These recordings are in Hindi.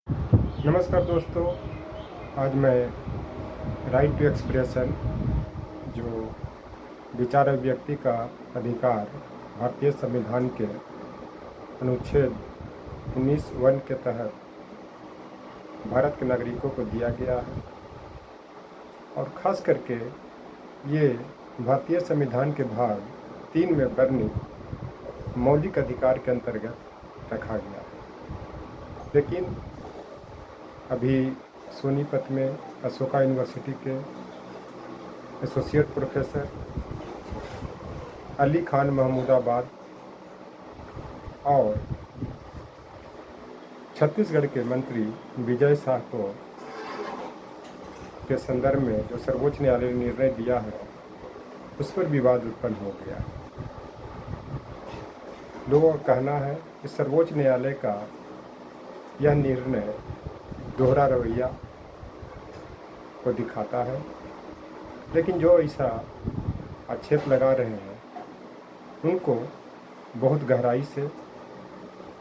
नमस्कार दोस्तों। आज मैं राइट टू एक्सप्रेशन, जो विचार अभिव्यक्ति का अधिकार भारतीय संविधान के अनुच्छेद 19(1) के तहत भारत के नागरिकों को दिया गया है, और ख़ास करके ये भारतीय संविधान के भाग 3 में वर्णित मौलिक अधिकार के अंतर्गत रखा गया है। लेकिन अभी सोनीपत में अशोका यूनिवर्सिटी के एसोसिएट प्रोफेसर अली खान महमूदाबाद और छत्तीसगढ़ के मंत्री विजय शाह को के संदर्भ में जो सर्वोच्च न्यायालय ने निर्णय दिया है, उस पर विवाद उत्पन्न हो गया। लोगों का कहना है कि सर्वोच्च न्यायालय का यह निर्णय दोहरा रवैया को दिखाता है, लेकिन जो ऐसा आक्षेप लगा रहे हैं उनको बहुत गहराई से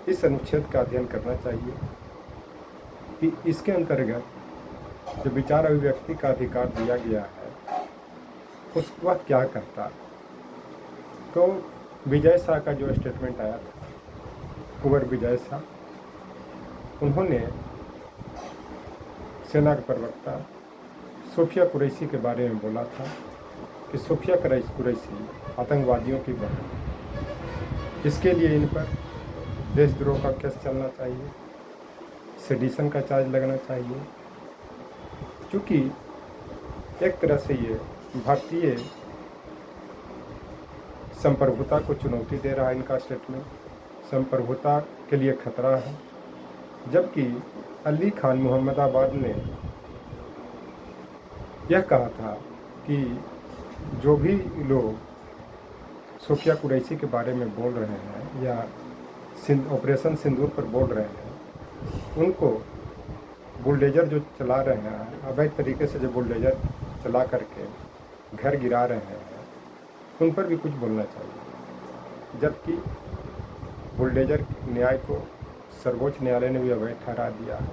इस अनुच्छेद का अध्ययन करना चाहिए कि इसके अंतर्गत जो विचार अभिव्यक्ति का अधिकार दिया गया है उस वह क्या कहता है। तो विजय शाह का जो स्टेटमेंट आया था, कुंवर विजय शाह, उन्होंने सेना के प्रवक्ता सोफिया कुरैशी के बारे में बोला था कि सोफिया कुरैशी आतंकवादियों की बहन, इसके लिए इन पर देशद्रोह का केस चलना चाहिए, सेडिशन का चार्ज लगना चाहिए, क्योंकि एक तरह से ये भारतीय संप्रभुता को चुनौती दे रहा है। इनका स्टेटमेंट संप्रभुता के लिए खतरा है। जबकि अली खान मुहम्मदाबाद ने यह कहा था कि जो भी लोग सोफिया कुरैशी के बारे में बोल रहे हैं या ऑपरेशन सिंदूर पर बोल रहे हैं, उनको बुलडोजर जो चला रहे हैं, अवैध तरीके से जो बुलडोजर चला करके घर गिरा रहे हैं, उन पर भी कुछ बोलना चाहिए। जबकि बुलडोजर न्याय को सर्वोच्च न्यायालय ने भी अवैध ठहरा दिया है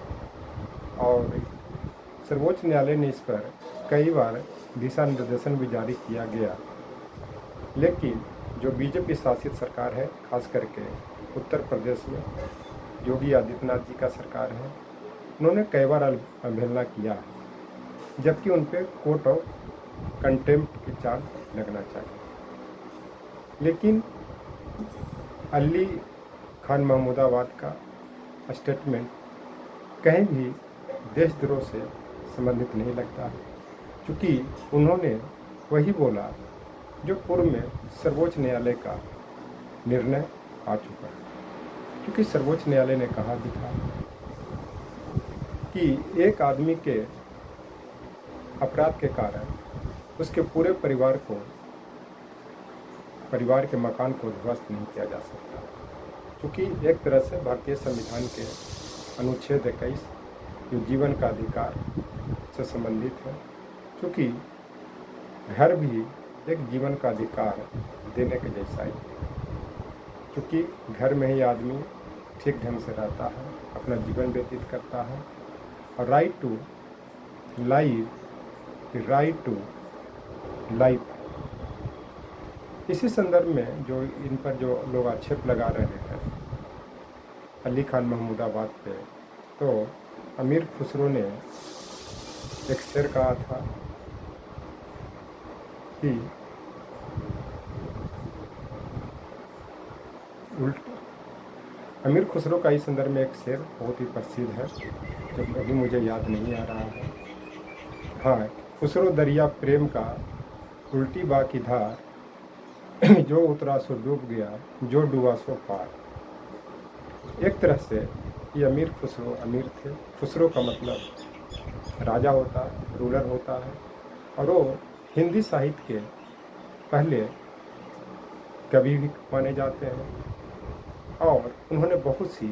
और सर्वोच्च न्यायालय ने इस पर कई बार दिशा निर्देशन भी जारी किया गया। लेकिन जो बीजेपी शासित सरकार है, खास करके उत्तर प्रदेश में योगी आदित्यनाथ जी का सरकार है, उन्होंने कई बार अवहेलना किया है, जबकि उन पर कोर्ट ऑफ कंटेम्प्ट की चार्ज लगना चाहिए। लेकिन अली खान महमूदाबाद का स्टेटमेंट कहीं भी देशद्रोह से संबंधित नहीं लगता है, क्योंकि उन्होंने वही बोला जो पूर्व में सर्वोच्च न्यायालय का निर्णय आ चुका है। क्योंकि सर्वोच्च न्यायालय ने कहा भी था कि एक आदमी के अपराध के कारण उसके पूरे परिवार के मकान को ध्वस्त नहीं किया जा सकता, क्योंकि एक तरह से भारतीय संविधान के अनुच्छेद 21 जो जीवन का अधिकार से संबंधित है, क्योंकि घर भी एक जीवन का अधिकार देने के जैसा ही है, क्योंकि घर में ही आदमी ठीक ढंग से रहता है, अपना जीवन व्यतीत करता है, और राइट टू लाइफ। इसी संदर्भ में जो इन पर जो लोग आक्षेप लगा रहे हैं अली खान महमूदाबाद पे, तो अमीर खुसरो ने एक शेर कहा था कि अमीर खुसरो का इस संदर्भ में एक शेर बहुत ही प्रसिद्ध है, जो अभी मुझे याद नहीं आ रहा है। हाँ, खुसरो दरिया प्रेम का उल्टी बा की धार, जो उतरा सो डूब गया, जो डूबा सो पार। एक तरह से ये अमीर खुसरो अमीर थे। खुसरो का मतलब राजा होता है, रूलर होता है, और वो हिंदी साहित्य के पहले कवि भी माने जाते हैं, और उन्होंने बहुत सी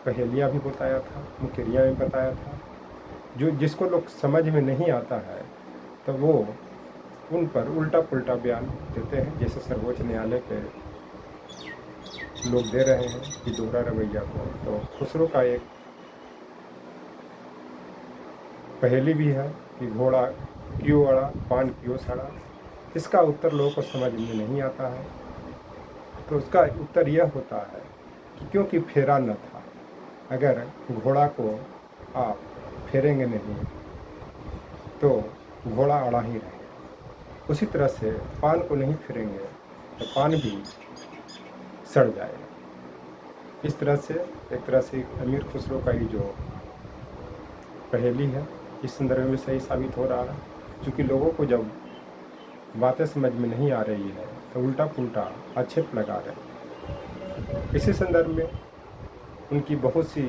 पहेलियाँ भी बताया था, मुकेरियाँ भी बताया था, जो जिसको लोग समझ में नहीं आता है तो वो उन पर उल्टा पुल्टा बयान देते हैं, जैसे सर्वोच्च न्यायालय पे लोग दे रहे हैं कि दोहरा रवैया को। तो खुसरो का एक पहेली भी है कि घोड़ा क्यों अड़ा, पान क्यों सड़ा। इसका उत्तर लोगों को समझ में नहीं आता है। तो उसका उत्तर यह होता है कि क्योंकि फेरा न था। अगर घोड़ा को आप फेरेंगे नहीं तो घोड़ा अड़ा ही रहेगा। उसी तरह से पान को नहीं फेरेंगे तो पान भी सड़ जाएगा। इस तरह से एक तरह से अमीर खुसरो का ही जो पहेली है इस संदर्भ में सही साबित हो रहा है। क्योंकि लोगों को जब बातें समझ में नहीं आ रही है तो उल्टा पुल्टा आक्षेप लगा रहे हैं। इसी संदर्भ में उनकी बहुत सी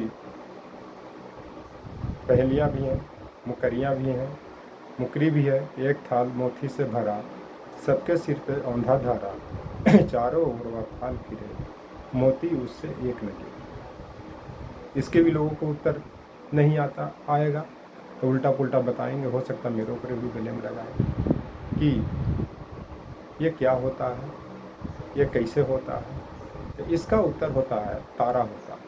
पहेलियाँ भी हैं, मुकरियाँ भी हैं, मुकरी भी है। एक थाल मोती से भरा, सबके सिर पे औंधा धारा, चारों ओर वह थाल फिरे, मोती उससे एक लगे। इसके भी लोगों को उत्तर नहीं आता आएगा तो उल्टा पुल्टा बताएंगे। हो सकता मेरे ऊपर भी गले में लगाए कि ये क्या होता है, ये कैसे होता है। तो इसका उत्तर होता है तारा होता है,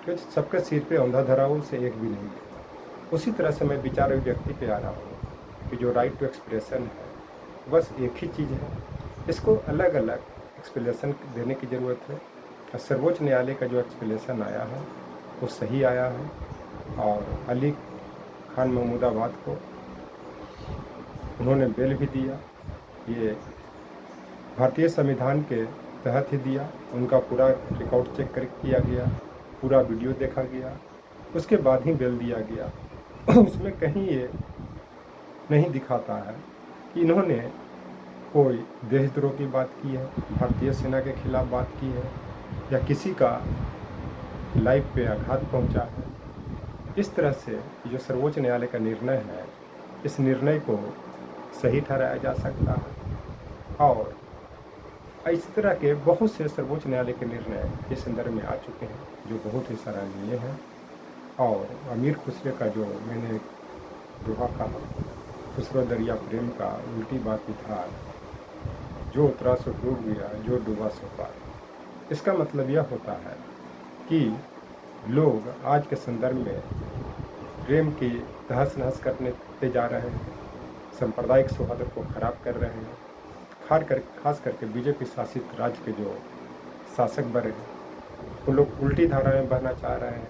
क्योंकि सबके सिर पे औंधा धरा हो उसे एक भी नहीं देता। उसी तरह से मैं विचार व्यक्ति पे आ रहा हूँ कि जो राइट टू एक्सप्रेशन है बस एक ही चीज़ है, इसको अलग अलग एक्सप्लेनेशन देने की ज़रूरत है। और सर्वोच्च न्यायालय का जो एक्सप्लेनेशन आया है वो सही आया है और अली खान महमूदाबाद को उन्होंने बेल भी दिया। ये भारतीय संविधान के तहत ही दिया। उनका पूरा रिकॉर्ड चेक कर किया गया, पूरा वीडियो देखा गया, उसके बाद ही बेल दिया गया। उसमें कहीं ये नहीं दिखाता है कि इन्होंने कोई देशद्रोह की बात की है, भारतीय सेना के खिलाफ बात की है या किसी का लाइफ पे आघात पहुंचा है। इस तरह से जो सर्वोच्च न्यायालय का निर्णय है इस निर्णय को सही ठहराया जा सकता है। और इस तरह के बहुत से सर्वोच्च न्यायालय के निर्णय इस संदर्भ में आ चुके हैं जो बहुत ही सराहनीय हैं। और अमीर खुसरो का जो मैंने दोहा कहा, खुसरो दरिया प्रेम का उल्टी बात धार, जो उतरा सो डूब गया, जो डूबा सो पार। इसका मतलब यह होता है कि लोग आज के संदर्भ में प्रेम की तहस नहस करने जा रहे हैं, सांप्रदायिक सौहार्द को खराब कर रहे हैं। खास करके बीजेपी शासित राज्य के जो शासक वर्ग हैं वो लोग उल्टी धारा में बहना चाह रहे हैं।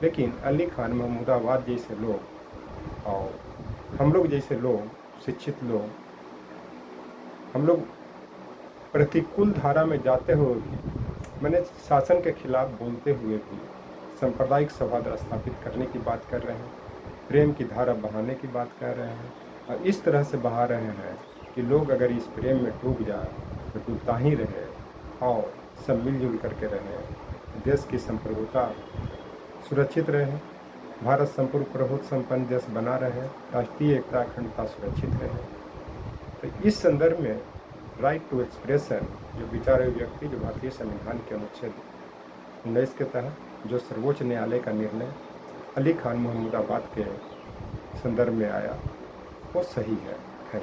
लेकिन अली खान महमूदाबाद जैसे लोग और हम लोग जैसे लोग, शिक्षित लोग, हम लोग प्रतिकूल धारा में जाते हुए भी, मैंने शासन के खिलाफ बोलते हुए भी सांप्रदायिक सौहार्द स्थापित करने की बात कर रहे हैं, प्रेम की धारा बहाने की बात कर रहे हैं। और इस तरह से बहा रहे हैं कि लोग अगर इस प्रेम में डूब जाए तो डूबता ही रहे और सब मिलजुल करके रहे, देश की संप्रभुता सुरक्षित रहे, भारत संपूर्ण प्रभुत्व संपन्न देश बना रहे, राष्ट्रीय एकता अखंडता सुरक्षित रहे। तो इस संदर्भ में राइट टू एक्सप्रेशन जो विचार व्यक्ति जो भारतीय संविधान के अनुच्छेद 19 के तहत जो सर्वोच्च न्यायालय का निर्णय अली खान महमूदाबाद के संदर्भ में आया वो सही है। खैर।